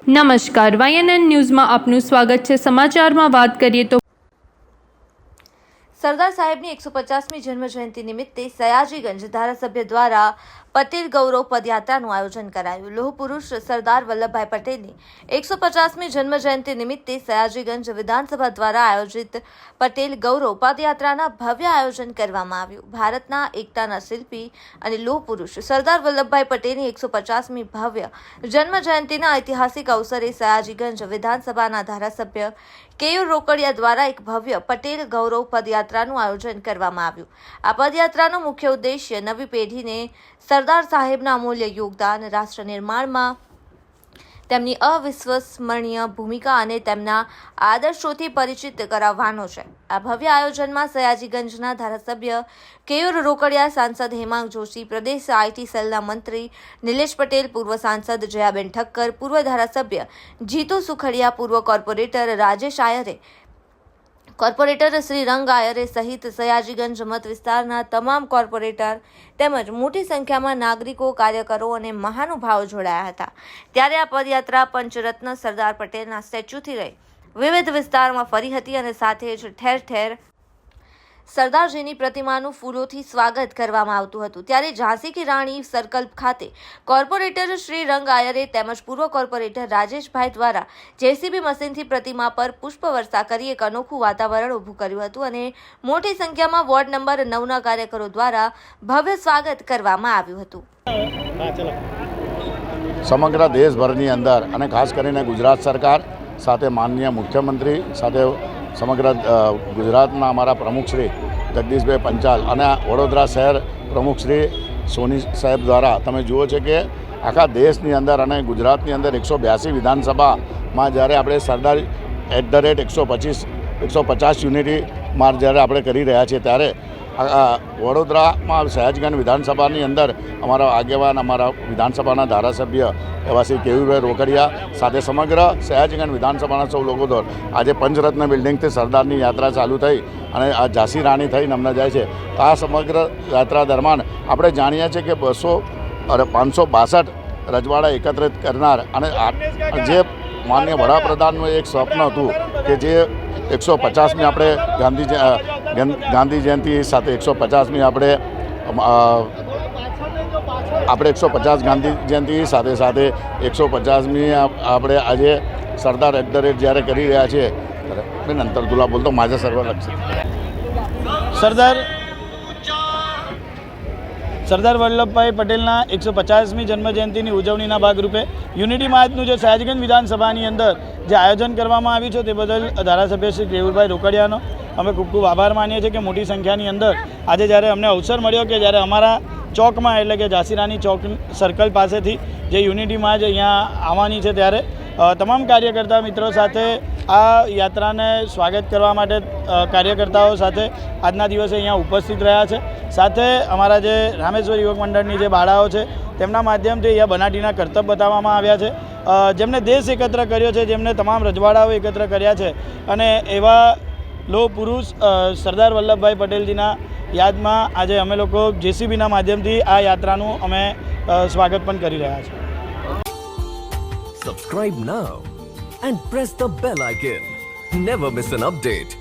નમસ્કાર, YNN ન્યૂઝમાં આપનું સ્વાગત છે। સમાચારમાં વાત કરીએ તો સરદાર સાહેબની 150મી જન્મજયંતિ નિમિત્તે સયાજીગંજ ધારાસભ્ય દ્વારા પટેલ ગૌરવ પદયાત્રાનું આયોજન કરાયું। લોહ પુરુષ સરદાર વલ્લભભાઈ પટેલની 150મી જન્મજયંતિ નિમિત્તે સયાજીગંજ વિધાનસભા દ્વારા આયોજિત પટેલ ગૌરવ પદયાત્રાના ભવ્ય આયોજન કરવામાં આવ્યું। ભારતના એકતાના શિલ્પી અને લોહ પુરુષ સરદાર વલ્લભભાઈ પટેલની 150મી ભવ્ય જન્મજયંતિના ઐતિહાસિક અવસરે સયાજીગંજ વિધાનસભાના ધારાસભ્ય કેયુર રોકડિયા દ્વારા એક ભવ્ય પટેલ ગૌરવ પદયાત્રાનું આયોજન કરવામાં આવ્યું। આ પદયાત્રાનો મુખ્ય ઉદ્દેશ્ય નવી પેઢીને સરદાર સાહેબના અમૂલ્ય યોગદાન, રાષ્ટ્ર નિર્માણમાં તેમની અવિસ્મરણીય ભૂમિકા અને તેમના આદર્શોથી પરિચિત કરાવવાનો છે। આ ભવ્ય આયોજનમાં સયાજીગંજના ધારાસભ્ય કેયુર રોકડિયા, સાંસદ હેમાંગ જોશી, પ્રદેશ IT સેલના મંત્રી નિલેશ પટેલ, પૂર્વ સાંસદ જયાબેન ઠક્કર, પૂર્વ ધારાસભ્ય જીતુ સુખડિયા, પૂર્વ કોર્પોરેટર રાજેશ આયરે, કોર્પોરેટર શ્રી રંગ આયરે સહિત સયાજીગંજ મત વિસ્તારના તમામ કોર્પોરેટર તેમજ મોટી સંખ્યામાં નાગરિકો, કાર્યકરો અને મહાનુભાવો જોડાયા હતા। ત્યારે આ પદયાત્રા પંચરત્ન સરદાર પટેલના સ્ટેચ્યુથી લઈ વિવિધ વિસ્તારમાં ફરી હતી અને સાથે જ ઠેર ઠેર સરદારજીની પ્રતિમાનું ફૂલોથી સ્વાગત કરવામાં આવતું હતું। ત્યારે ઝાંસી કી રાણી સર્કલ ખાતે કોર્પોરેટર શ્રી રંગ આયરે તેમજ પૂર્વ કોર્પોરેટર રાજેશભાઈ દ્વારા JCB મશીનથી પ્રતિમા પર પુષ્પવર્ષા કરી એક અનોખું વાતાવરણ ઊભું કર્યું હતું અને મોટી સંખ્યામાં વોર્ડ નંબર 9ના કાર્યકરો દ્વારા ભવ્ય સ્વાગત કરવામાં આવ્યું હતું। સમગ્ર દેશભરની અંદર અને ખાસ કરીને ગુજરાત સરકાર સાથે માનનીય મુખ્યમંત્રી સાથે સમગ્ર ગુજરાતના અમારા પ્રમુખ શ્રી જગદીશભાઈ પંચાલ અને વડોદરા શહેર પ્રમુખ શ્રી સોની સાહેબ દ્વારા તમે જુઓ છો કે આખા દેશની અંદર અને ગુજરાતની અંદર 182 વિધાનસભામાં જ્યારે આપણે સરદાર @150 યુનિટી માર્ચ જ્યારે આપણે કરી રહ્યા છીએ ત્યારે વડોદરામાં સયાજીગંજ વિધાનસભાની અંદર અમારા આગેવાન, અમારા વિધાનસભાના ધારાસભ્ય એવા શ્રી કેયુરભાઈ રોકડિયા સાથે સમગ્ર સયાજીગંજ વિધાનસભાના સૌ લોકો દ્વારા આજે પંચરત્ન બિલ્ડિંગથી સરદારની યાત્રા ચાલુ થઈ અને આ ઝાંસી રાણી થઈને અમને જાય છે। તો આ સમગ્ર યાત્રા દરમિયાન આપણે જાણીએ છીએ કે 562 રજવાડા એકત્રિત કરનાર અને જે માનનીય વડાપ્રધાનનું એક સ્વપ્ન હતું કે જે 150મી આપણે ગાંધી જયંતિ સાથે 150મી આપણે 150 ગાંધી જયંતિ સાથે સાથે 150મી આપણે આજે સરદાર જ્યારે કરી રહ્યા છીએ બેન અંતર તુલા બોલતો माझं सर्व लक्ष સરદાર વલ્લભભાઈ પટેલના 150મી જન્મજયંતિની ઉજવણીના ભાગરૂપે યુનિટી માર્ચનું જે સયાજીગંજ વિધાનસભાની અંદર જે આયોજન કરવામાં આવ્યું છે તે બદલ ધારાસભ્ય શ્રી કેયુરભાઈ રોકડિયાનો અમે ખૂબ ખૂબ આભાર માનીએ છીએ કે મોટી સંખ્યાની અંદર આજે જ્યારે અમને અવસર મળ્યો કે જ્યારે અમારા ચોકમાં એટલે કે ઝાંસી રાણી ચોક સર્કલ પાસેથી જે યુનિટી માર્ચ અહીંયા આવવાની છે ત્યારે તમામ કાર્યકર્તા મિત્રો સાથે આ યાત્રાને સ્વાગત કરવા માટે કાર્યકર્તાઓ સાથે આજના દિવસે અહીંયા ઉપસ્થિત રહ્યા છે। સાથે અમારા જે રામેશ્વર યુવક મંડળની જે બાળાઓ છે તેમના માધ્યમથી અહીંયા બનાટીના કરતબ બતાવવામાં આવ્યા છે, જેમને દેશ એકત્ર કર્યો છે, જેમને તમામ રજવાડાઓ એકત્ર કર્યા છે અને એવા લોહ પુરુષ સરદાર વલ્લભભાઈ પટેલજીના યાદમાં આજે અમે લોકો JCBના માધ્યમથી આ યાત્રાનું અમે સ્વાગત પણ કરી રહ્યા છીએ। Subscribe now and press the bell icon. Never miss an update.